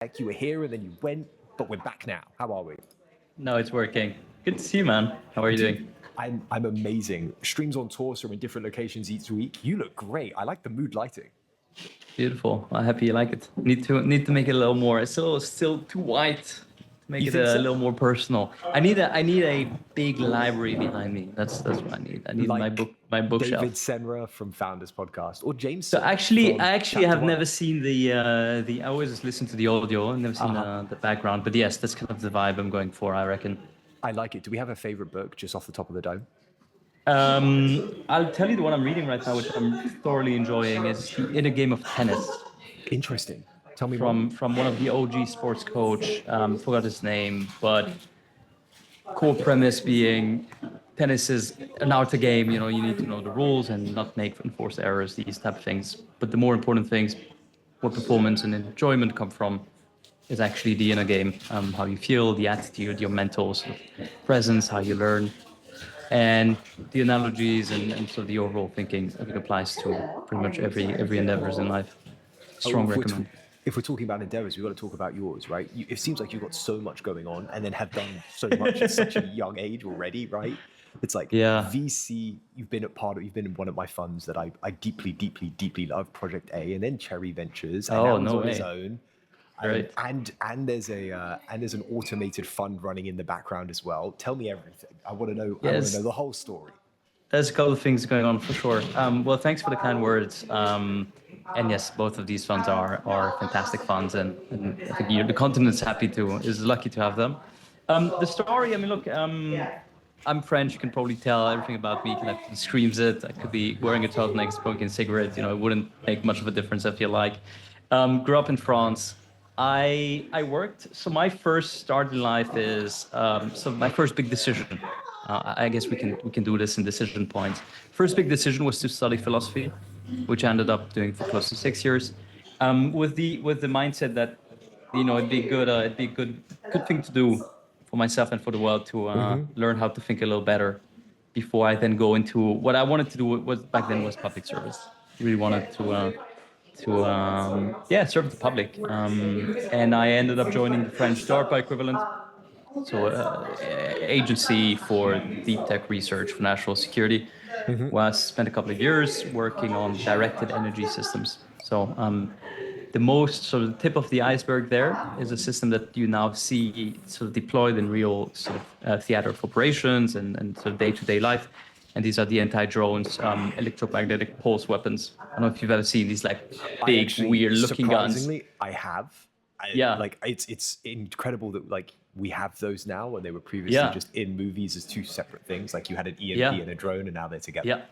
Like you were here and then you went, but we're back now. How are we? No, it's working. Good to see you, man. How are you doing? I'm amazing. Streams on tour, so we're in different locations each week. You look great. I like the mood lighting. Beautiful. I'm happy you like it. Need to make it a little more. It's still too white. To make You it think a so? little more personal. I need a big library behind me. That's what I need. I need Like my David bookshelf. Senra from Founders Podcast or So Jameson actually, from I actually Chapter have One. never seen the. I always just listen to the audio. I've never seen the background. But yes, that's kind of the vibe I'm going for, I reckon. I like it. Do we have a favorite book just off the top of the dome? I'll tell you the one I'm reading right now, which I'm thoroughly enjoying, is The Inner Game of Tennis. Interesting. Tell me more. From one of the OG sports coach. Forgot his name, but core premise being tennis is an art game. You need to know the rules and not make enforced errors, these type of things. But the more important things, where performance and enjoyment come from, is actually the inner game. How you feel, the attitude, your mental sort of presence, how you learn, and the analogies and sort of the overall thinking. I think applies to pretty much every endeavors in life. Oh, Strong recommend. if we're talking about endeavors, we've got to talk about yours, right? It seems like you've got so much going on and then have done so much at such a young age already, right? It's like Yeah. VC, you've been in one of my funds that I deeply, deeply, deeply love, Project A, and then Cherry Ventures, and Oh, now he's no on his way. own. Right. And there's an automated fund running in the background as well. Tell me everything. I want to know. I want to know Yes. the whole story. There's a couple of things going on for sure. Well, thanks for the kind words. And yes, both of these funds are fantastic funds, and I think the continent's is lucky to have them. The story, I mean, look, I'm French. You can probably tell everything about me. Kind of screams it. I could be wearing a turtleneck, smoking a cigarette. It wouldn't make much of a difference, I feel like. Grew up in France. I worked. So my first start in life is so my first big decision. I guess we can do this in decision points. First big decision was to study philosophy, which I ended up doing for close to 6 years, with the mindset that it'd be a good thing to do for myself and for the world to learn how to think a little better before I then go into what I wanted to do was back then was public service. Really wanted to serve the public, and I ended up joining the French DARPA equivalent, so agency for deep tech research for national security. Where I spent a couple of years working on directed energy systems. So the most sort of tip of the iceberg there is a system that you now see sort of deployed in real sort of theater of operations and sort of day-to-day life. And these are the anti-drones, electromagnetic pulse weapons. I don't know if you've ever seen these like I big, actually, weird-looking guns. surprisingly, I have. Yeah. Like it's incredible that like we have those now when they were previously Yeah. just in movies as two separate things. Like you had an EMP Yeah. and a drone, and now they're together. Yeah,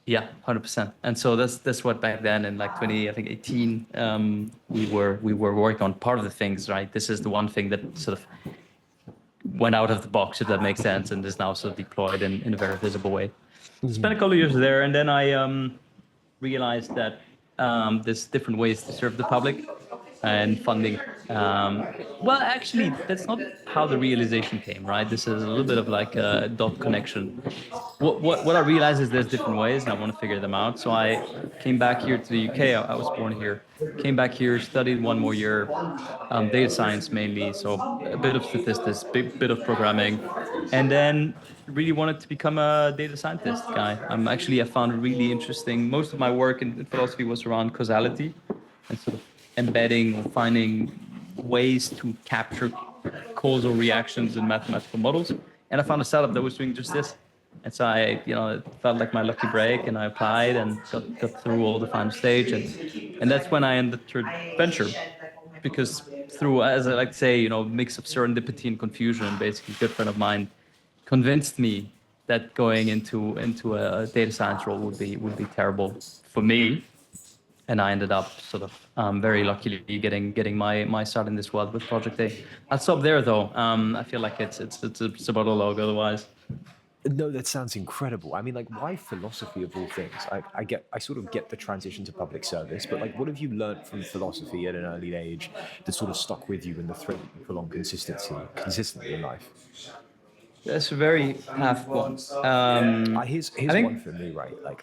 yeah, 100%. And so that's what back then in like 2018, we were working on part of the things, right? This is the one thing that sort of went out of the box, if that makes sense, and is now sort of deployed in a very visible way. Spent a couple of years there, and then I realized that there's different ways to serve the public and funding. Well, actually, that's not how the realization came, right? This is a little bit of like a dot connection. What I realized is there's different ways, and I want to figure them out. So I came back here to the UK. I was born here. Came back here, studied one more year, data science mainly. So a bit of statistics, bit of programming, and then really wanted to become a data scientist guy. I found it really interesting. Most of my work in philosophy was around causality and sort of embedding or finding ways to capture causal reactions in mathematical models. And I found a startup that was doing just this. And so it felt like my lucky break, and I applied and got through all the final stage. And that's when I entered venture, because through, as I like to say, mix of serendipity and confusion, basically a good friend of mine convinced me that going into a data science role would be terrible for me, and I ended up sort of very luckily getting my start in this world with Project A. I'll stop there though. I feel like it's a monologue otherwise. No, that sounds incredible. I mean, like, why philosophy of all things? I sort of get the transition to public service, but like, what have you learned from philosophy at an early age that sort of stuck with you and the thread that you pull on consistently in life? That's a very half one. I Here's one think for me, right? Like,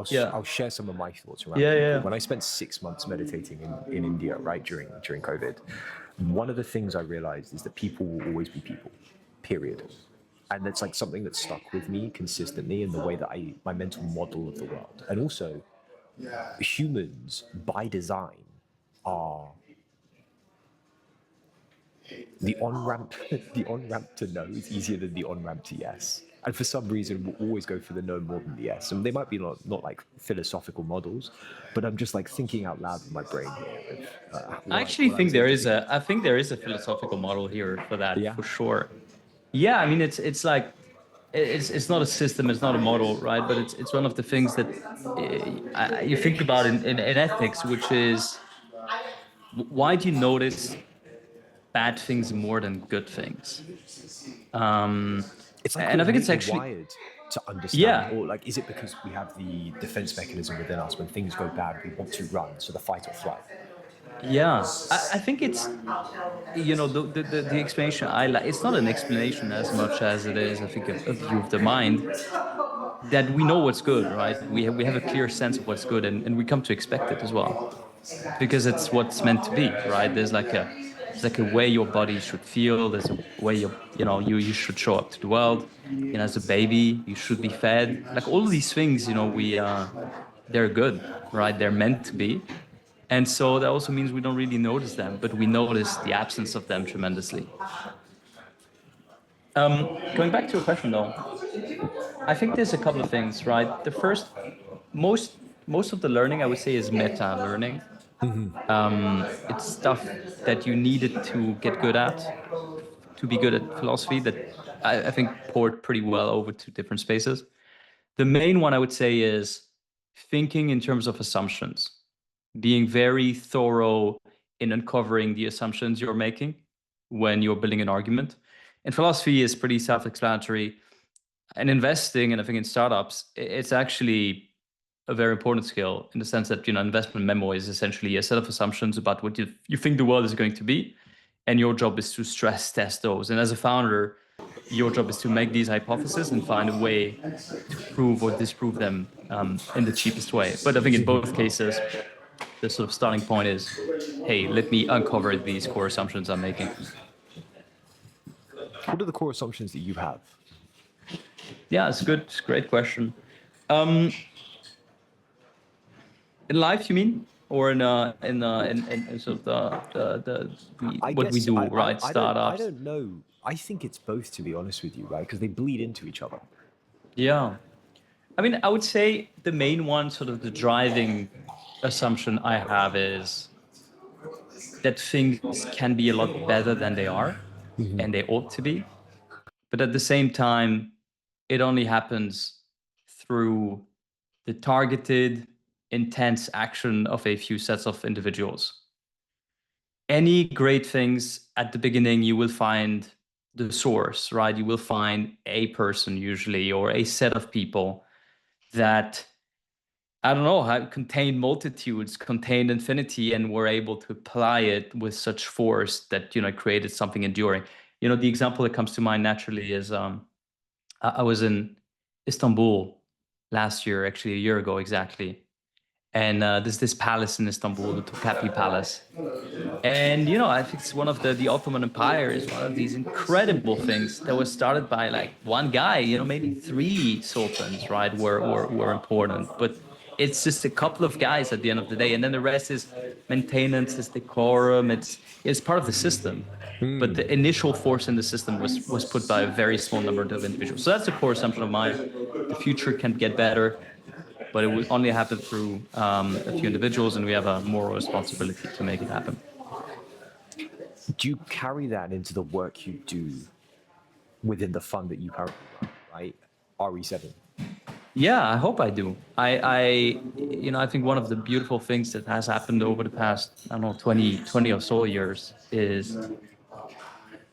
yeah, I'll share some of my thoughts around yeah, people. yeah, When I spent 6 months meditating in India, right during COVID, one of the things I realized is that people will always be people, period. And that's like something that stuck with me consistently in the way that my mental model of the world. And also, humans by design are the on-ramp the on-ramp to no is easier than the on-ramp to yes. And for some reason, we'll always go for the no more than the yes. And they might be not like philosophical models, but I'm just like thinking out loud in my brain here. I actually think there is a. I think there is a philosophical model here for that, Yeah. for sure. Yeah, I mean, it's like it's not a system, it's not a model, right? But it's one of the things that you think about in ethics, which is why do you notice bad things more than good things? It's like And I think it's actually wired to understand, yeah. or like, is it because we have the defense mechanism within us when things go bad, we want to run, so the fight or flight? Yeah, I think it's, you know, the explanation I like, it's not an explanation as much as it is, I think, a view of the mind, that we know what's good, right? We have a clear sense of what's good, and we come to expect it as well, because it's what's meant to be, right? There's like a way your body should feel. There's a way you should show up to the world. You know, as a baby, you should be fed. Like all of these things, you know, they're good, right? They're meant to be. And so that also means we don't really notice them, but we notice the absence of them tremendously. Going back to your question though, I think there's a couple of things, right? The first, most of the learning I would say is meta learning. It's stuff that you needed to get good at, to be good at philosophy, that I think poured pretty well over to different spaces. The main one I would say is thinking in terms of assumptions, being very thorough in uncovering the assumptions you're making when you're building an argument. And philosophy is pretty self-explanatory. And investing, and I think in startups, it's actually a very important skill in the sense that, you know, investment memo is essentially a set of assumptions about what you think the world is going to be. And your job is to stress test those. And as a founder, your job is to make these hypotheses and find a way to prove or disprove them in the cheapest way. But I think in both cases, the sort of starting point is, hey, let me uncover these core assumptions I'm making. What are the core assumptions that you have? Yeah, it's good. It's a great question. In life, you mean, or in sort of what we do, right? Startups. I don't know. I think it's both, to be honest with you, right? Because they bleed into each other. Yeah. I mean, I would say the main one, sort of the driving assumption I have is that things can be a lot better than they are, and they ought to be. But at the same time, it only happens through the targeted, intense action of a few sets of individuals. Any great things at the beginning, you will find the source, right? You will find a person usually, or a set of people that, I don't know, have contained multitudes, contained infinity, and were able to apply it with such force that, you know, created something enduring. You know, the example that comes to mind naturally is I was in Istanbul last year, actually a year ago exactly. And there's this palace in Istanbul, the Topkapi Palace. And, you know, I think it's one of the Ottoman Empire is one of these incredible things that was started by like one guy, you know, maybe three sultans, right, were important. But it's just a couple of guys at the end of the day. And then the rest is maintenance, it's decorum, it's part of the system. But the initial force in the system was put by a very small number of individuals. So that's the core assumption of mine. The future can get better, but it will only happen through a few individuals, and we have a moral responsibility to make it happen. Do you carry that into the work you do within the fund that you currently run, right? Re7. Yeah, I hope I do. You know, I think one of the beautiful things that has happened over the past, I don't know, 20 or so years is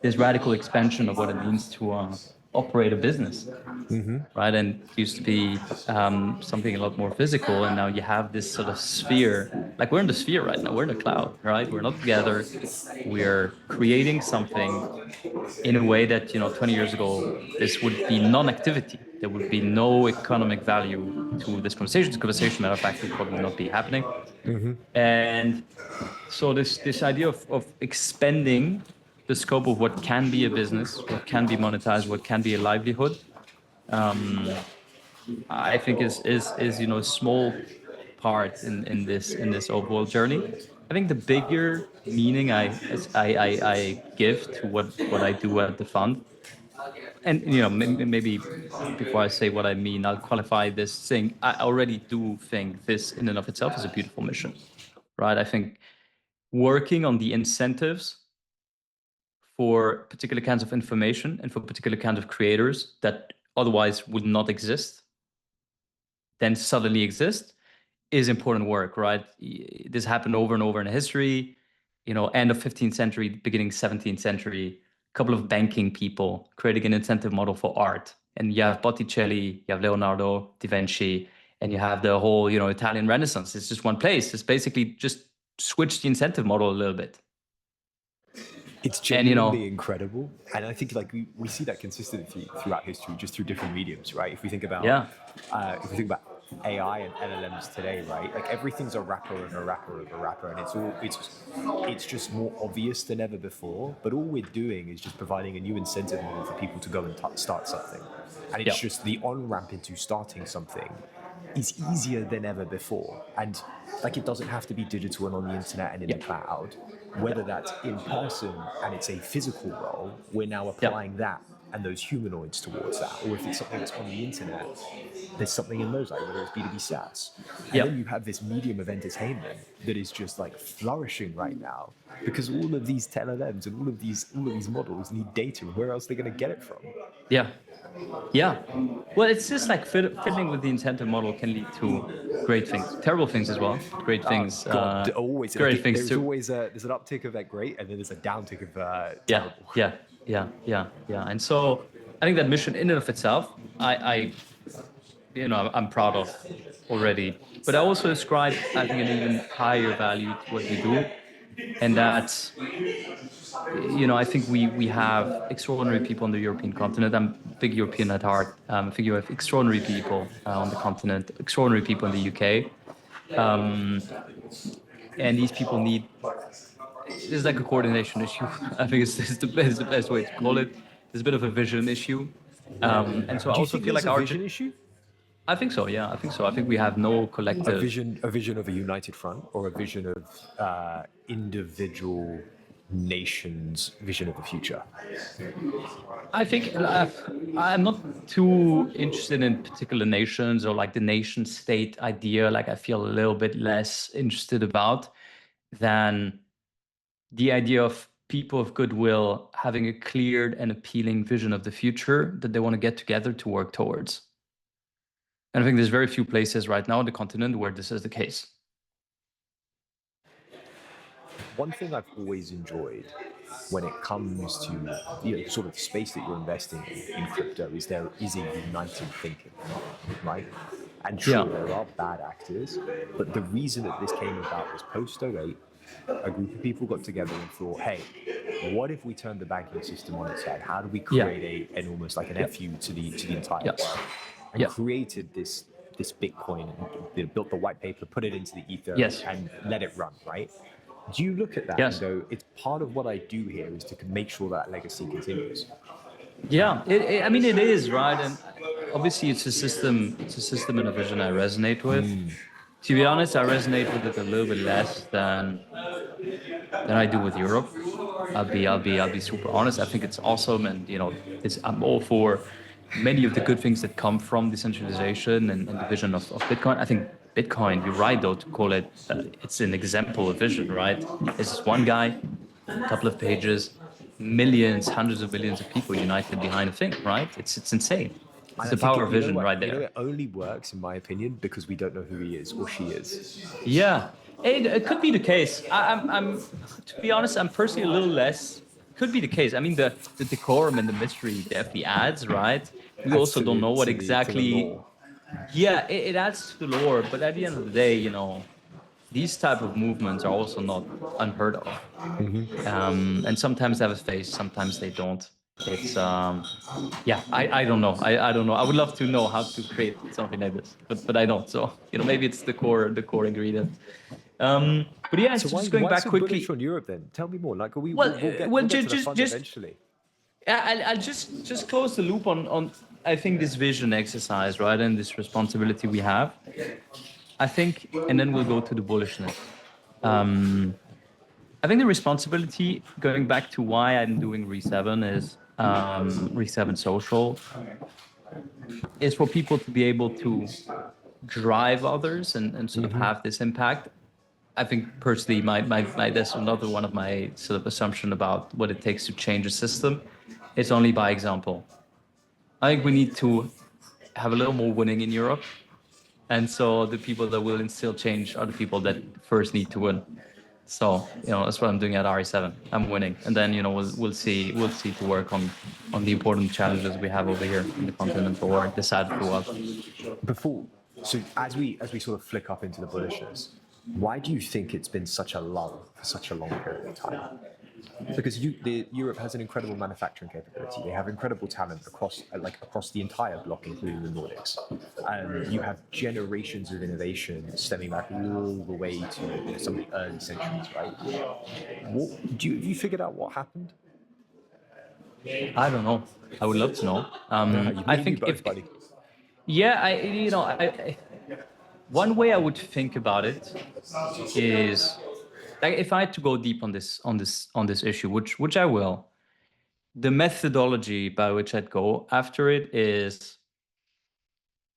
this radical expansion of what it means to operate a business, right? And it used to be something a lot more physical, and now you have this sort of sphere. Like we're in the sphere right now. We're in the cloud, right? We're not together. We're creating something in a way that 20 years ago this would be non-activity. There would be no economic value to this conversation. This conversation, matter of fact, would probably not be happening. And so this idea of expanding the scope of what can be a business, what can be monetized, what can be a livelihood, I think is a small part in this overall journey. I think the bigger meaning I give to what I do at the fund, and maybe before I say what I mean, I'll qualify this thing. I already do think this in and of itself is a beautiful mission, right? I think working on the incentives for particular kinds of information and for particular kinds of creators that otherwise would not exist, then suddenly exist, is important work, right? This happened over and over in history, end of 15th century, beginning 17th century, a couple of banking people creating an incentive model for art. And you have Botticelli, you have Leonardo da Vinci, and you have the whole, Italian Renaissance. It's just one place. It's basically just switch the incentive model a little bit. It's genuinely incredible, and I think like we see that consistency throughout history, just through different mediums, right? If we think about AI and LLMs today, right? Like everything's a wrapper of a wrapper of a wrapper, and it's just more obvious than ever before. But all we're doing is just providing a new incentive model for people to go and start something, and it's just the on ramp into starting something is easier than ever before. And like it doesn't have to be digital and on the internet and in the cloud. Whether that's in person and it's a physical role, we're now applying that and those humanoids towards that. Or if it's something that's on the internet, there's something in those, like whether it's B2B SaaS. And then you have this medium of entertainment that is just like flourishing right now because all of these LLMs and all of these models need data. Where else are they going to get it from? Yeah. Well, it's just like fiddling with the incentive model can lead to great things, terrible things as well. Great things. Always. Great things there's too. always there's an uptick of that great, and then there's a downtick of terrible. Yeah. And so I think that mission in and of itself, I'm proud of already. But I also ascribe, I think, an even higher value to what we do, and that's, I think we have extraordinary people on the European continent. I'm a big European at heart. I think you have extraordinary people on the continent, extraordinary people in the UK. And these people need, it's like a coordination issue. I think it's the best way to call it. There's a bit of a vision issue. And so I also feel like our vision issue? I think so, yeah. I think we have no collective... A vision of a united front, or a vision of individual nations' vision of the future? I think I'm not too interested in particular nations or like the nation state idea. Like I feel a little bit less interested about than the idea of people of goodwill having a clear and appealing vision of the future that they want to get together to work towards. And I think there's very few places right now on the continent where this is the case. One thing I've always enjoyed when it comes to sort of space that you're investing in crypto is there is a united thinking, right? And sure, there are bad actors, but the reason that this came about was post-08, a group of people got together and thought, hey, what if we turned the banking system on its head? How do we create an almost like an FU to the entire world? And created this Bitcoin and built the white paper, put it into the ether and let it run, right? Do you look at that and go, it's part of what I do here is to make sure that legacy continues? Yeah, I mean, it is, right? And obviously it's a system and a vision I resonate with. To be honest, I resonate with it a little bit less than I do with Europe. I'll be super honest. I think it's awesome, and I'm all for many of the good things that come from decentralization and the vision of Bitcoin. I think Bitcoin, you're right though to call it, it's an example of vision, right? It's just one guy, a couple of pages, millions, hundreds of millions of people united behind a thing, right? It's insane. It's the power of vision right there. It only works, in my opinion, because we don't know who he is or she is. Yeah, it could be the case. I'm to be honest, I'm personally a little less could be the case. I mean, the decorum and the mystery definitely adds, right? We Adds also to don't know what to the exactly. lore. Yeah, it adds to the lore, but at the end of the day, these type of movements are also not unheard of. And sometimes they have a face, sometimes they don't. It's yeah, I don't know. I don't know. I would love to know how to create something like this, but I don't. So maybe it's the core ingredient. But yeah, So so why just going why back so bullish quickly. on Europe then? Tell me more. Like Well, we'll well, get to the fun just eventually. I'll just close the loop on I think this vision exercise, right, and this responsibility we have. I think, and then we'll go to the bullishness. I think the responsibility, going back to why I'm doing Re7, is Re7 Social, is for people to be able to drive others and sort of have this impact. I think personally, that's another one of my sort of assumption about what it takes to change a system. It's only by example. I think we need to have a little more winning in Europe. And so the people that will instill change are the people that first need to win. So that's what I'm doing at RE7. I'm winning, and then we'll see to work on the important challenges we have over here in the continental or this side of the world. Before, so as we sort of flick up into the bullishness, why do you think it's been such a lull for such a long period of time? Because Europe has an incredible manufacturing capability. They have incredible talent across the entire bloc, including the Nordics. And you have generations of innovation stemming back all the way to some of the early centuries, right? Have you figured out what happened? I don't know. I would love to know. Me I and you think both, buddy. yeah, one way I would think about it is like if I had to go deep on this issue, which I will. The methodology by which I'd go after it is,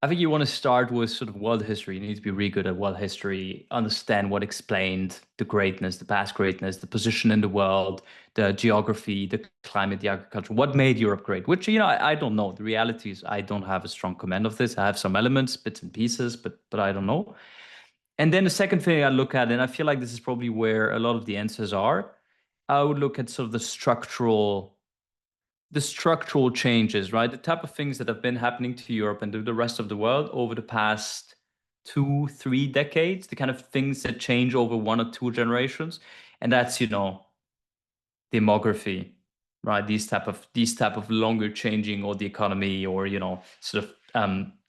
I think you want to start with sort of world history. You need to be really good at world history, understand what explained the greatness, the past greatness, the position in the world, the geography, the climate, the agriculture, what made Europe great, which, I don't know. The reality is I don't have a strong command of this. I have some elements, bits and pieces, but I don't know. And then the second thing I look at, and I feel like this is probably where a lot of the answers are, I would look at sort of the structural changes, right? The type of things that have been happening to Europe and to the rest of the world over the past 2-3 decades, the kind of things that change over 1 or 2 generations. And that's, demography, right? These type of longer changing, or the economy, or, sort of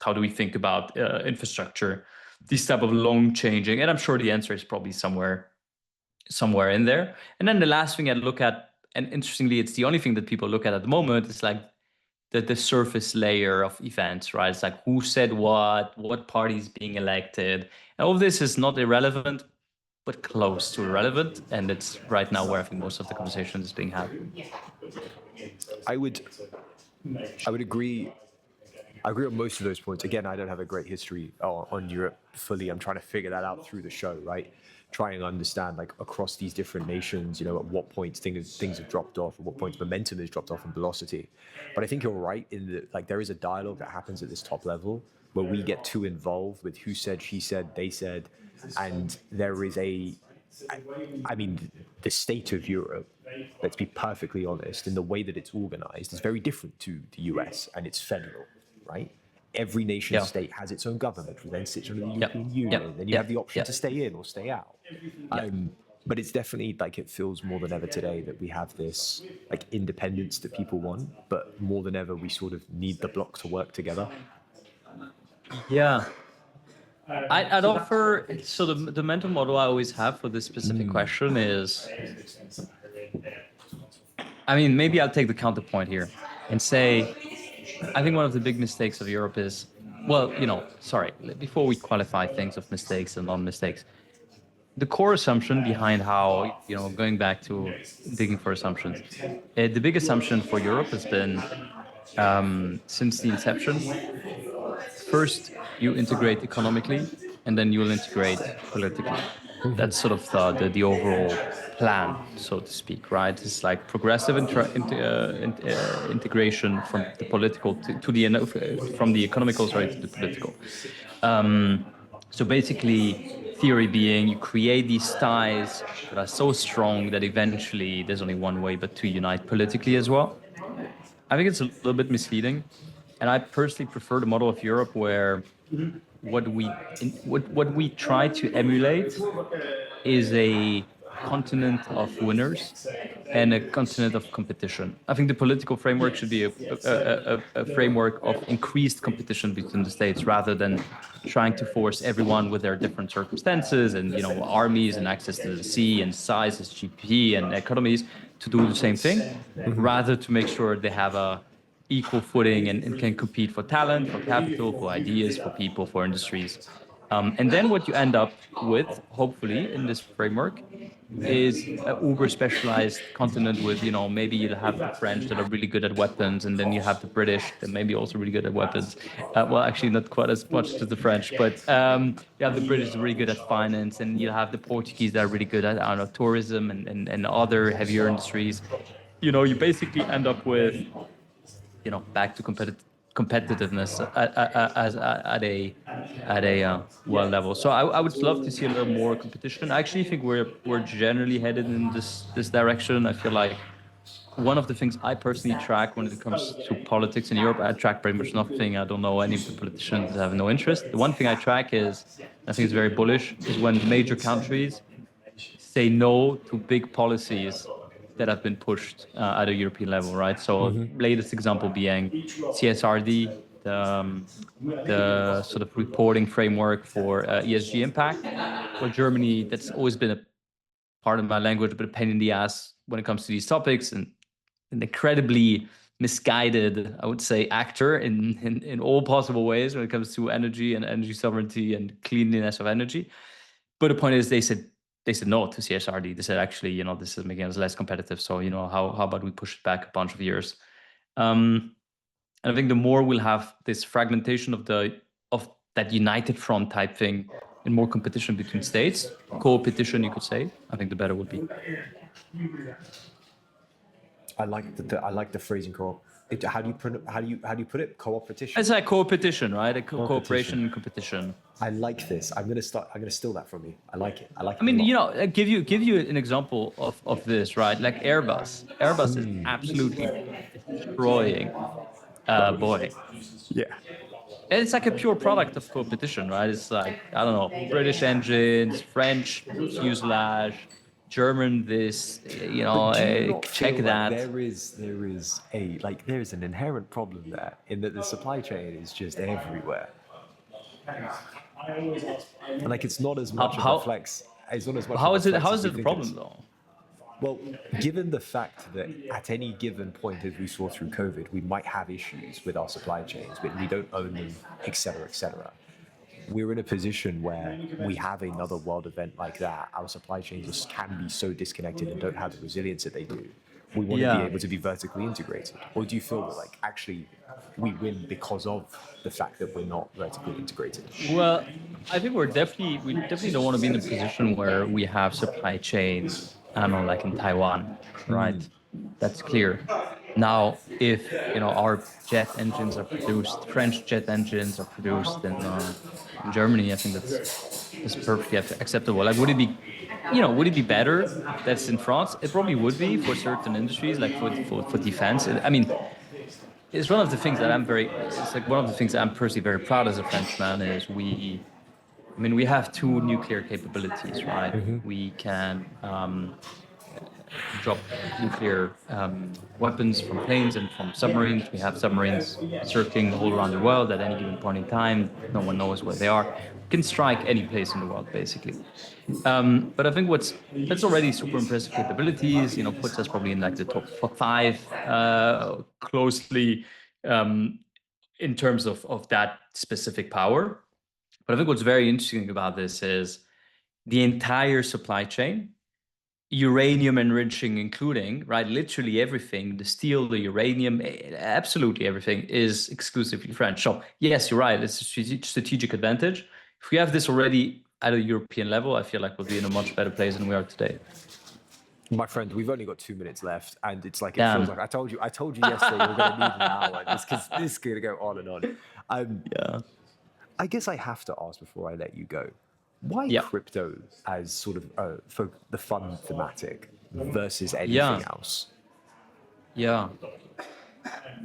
how do we think about infrastructure, these type of long changing. And I'm sure the answer is probably somewhere in there. And then the last thing I look at, and interestingly, it's the only thing that people look at the moment, is like the surface layer of events, right? It's like who said what party is being elected. And all of this is not irrelevant, but close to irrelevant. And it's right now where I think most of the conversation is being had. I would agree. I agree on most of those points. Again, I don't have a great history on Europe fully. I'm trying to figure that out through the show, right? Trying to understand, like, across these different nations, at what points things have dropped off, at what points momentum has dropped off in velocity. But I think you're right in that, like, there is a dialogue that happens at this top level where we get too involved with who said, she said, they said, and there is I mean, the state of Europe, let's be perfectly honest, in the way that it's organized is very different to the US, and it's federal, right? Every nation state has its own government, who then sits under the European Union. Then you have the option to stay in or stay out. But it's definitely, like, it feels more than ever today that we have this, like, independence that people want, but more than ever we sort of need the bloc to work together. Yeah. I'd offer, so the mental model I always have for this specific question is, I mean, maybe I'll take the counterpoint here and say, I think one of the big mistakes of Europe is, well, sorry, before we qualify things of mistakes and non-mistakes, the core assumption behind how, going back to digging for assumptions, the big assumption for Europe has been, since the inception, first you integrate economically, and then you will integrate politically. That's sort of the overall plan, so to speak, right? It's like progressive integration from the political to the from the economical, sorry, to the political. So basically, theory being you create these ties that are so strong that eventually there's only one way but to unite politically as well. I think it's a little bit misleading. And I personally prefer the model of Europe where what we try to emulate is a continent of winners and a continent of competition. I think the political framework should be a framework of increased competition between the states rather than trying to force everyone with their different circumstances and armies and access to the sea and sizes, GDP and economies to do the same thing, rather to make sure they have a equal footing and can compete for talent, for capital, for ideas, for people, for industries. And then what you end up with, hopefully, in this framework, is an uber specialized continent with, maybe you'll have the French that are really good at weapons, and then you have the British that may be also really good at weapons. Well, actually, not quite as much as the French, but you have the British that are really good at finance, and you have the Portuguese that are really good at, I don't know, tourism and other heavier industries. You basically end up with back to competitiveness at a world level. So I would love to see a little more competition. I actually think we're generally headed in this direction. I feel like one of the things I personally track when it comes to politics in Europe, I track pretty much nothing. I don't know any of the politicians that have no interest. The one thing I track is, I think it's very bullish, is when major countries say no to big policies that have been pushed at a European level, right? So latest example being CSRD, the sort of reporting framework for ESG impact, where Germany, that's always been a part of my language, but a pain in the ass when it comes to these topics, and an incredibly misguided, I would say, actor in all possible ways when it comes to energy and energy sovereignty and cleanliness of energy. But the point is, they said no to CSRD. They said, actually, this is making us less competitive. So, how about we push it back a bunch of years? And I think the more we'll have this fragmentation of that united front type thing and more competition between states, co-opetition, you could say, I think the better would be. I like the phrasing co-op. How do you put it? Co-opetition. It's like co-opetition, right? Cooperation and competition. I like this. I'm gonna steal that from you. I like it. I mean, give you an example of this, right? Like Airbus. Airbus is absolutely destroying Boeing. Yeah. And it's like a pure product of co-opetition, right? It's like, I don't know, British engines, French fuselage, German this, check that. There is an inherent problem there in that the supply chain is just everywhere. And it's not as much of a flex. It's not as much. How is it a problem though? Well, given the fact that at any given point, as we saw through COVID, we might have issues with our supply chains, but we don't own them, et cetera, we're in a position where we have another world event like that. Our supply chains just can be so disconnected and don't have the resilience that they do. We want to be able to be vertically integrated. Or do you feel that actually we win because of the fact that we're not vertically integrated? Well, I think we definitely don't want to be in a position where we have supply chains, I don't know, like in Taiwan, right? That's clear. Now, if our jet engines are produced, French jet engines are produced in Germany, I think that's perfectly acceptable. Like, would it be better that's in France? It probably would be for certain industries, like for defense. I mean, it's one of the things that one of the things that I'm personally very proud as a Frenchman is we have two nuclear capabilities, right? We can drop nuclear weapons from planes and from submarines. We have submarines circling all around the world at any given point in time. No one knows where they are. We can strike any place in the world, basically. But I think that's already super impressive capabilities, puts us probably in the top 5 closely in terms of that specific power. But I think what's very interesting about this is the entire supply chain, uranium enriching including, right, literally everything, the steel, the uranium, absolutely everything is exclusively French. So yes, you're right, it's a strategic advantage. If we have this already at a European level, I feel like we'll be in a much better place than we are today. My friend, we've only got 2 minutes left, and it's like it feels like I told you yesterday we were going to need an hour. This is going to go on and on. I guess I have to ask before I let you go. Why Yeah. crypto as sort of for the fun thematic versus anything Yeah. else? Yeah.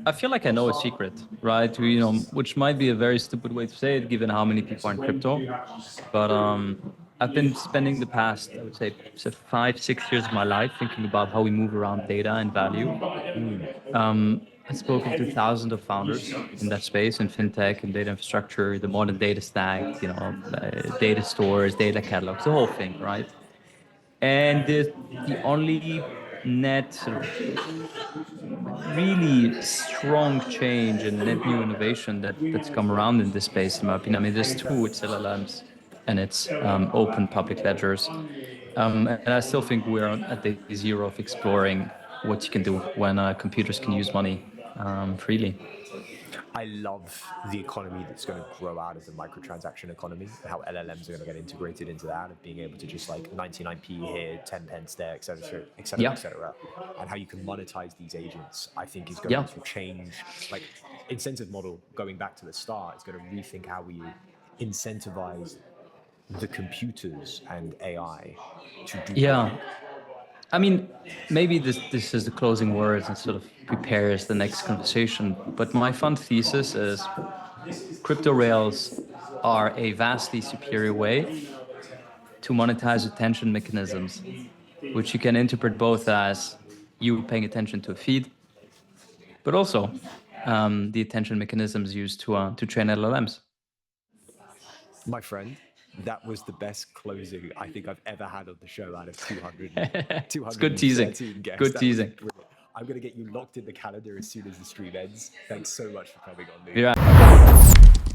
I feel like I know a secret, right? Which might be a very stupid way to say it, given how many people are in crypto. But I've been spending the past, I would say, 5, 6 years of my life thinking about how we move around data and value. I've spoken to thousands of founders in that space, in fintech and data infrastructure, the modern data stack, data stores, data catalogs, the whole thing, right? And the only net sort of really strong change and net new innovation that's come around in this space, in my opinion. I mean, there's two, it's LLMs and it's open public ledgers. And I still think we're at day zero of exploring what you can do when computers can use money freely. I love the economy that's going to grow out of the microtransaction economy, and how LLMs are going to get integrated into that, of being able to just like 99p here, 10 pence there, et cetera, et cetera, Yeah. et cetera. And how you can monetize these agents, I think is going to change, like, incentive model, going back to the start, is going to rethink how we incentivize the computers and AI to do Yeah. work. I mean, maybe this is the closing words and sort of prepares the next conversation. But my fun thesis is crypto rails are a vastly superior way to monetize attention mechanisms, which you can interpret both as you paying attention to a feed, but also the attention mechanisms used to train LLMs. My friend, that was the best closing I think I've ever had on the show out of 200. It's good teasing. Guests. Good teasing. I'm going to get you locked in the calendar as soon as the stream ends. Thanks so much for coming on, Luke. Yeah.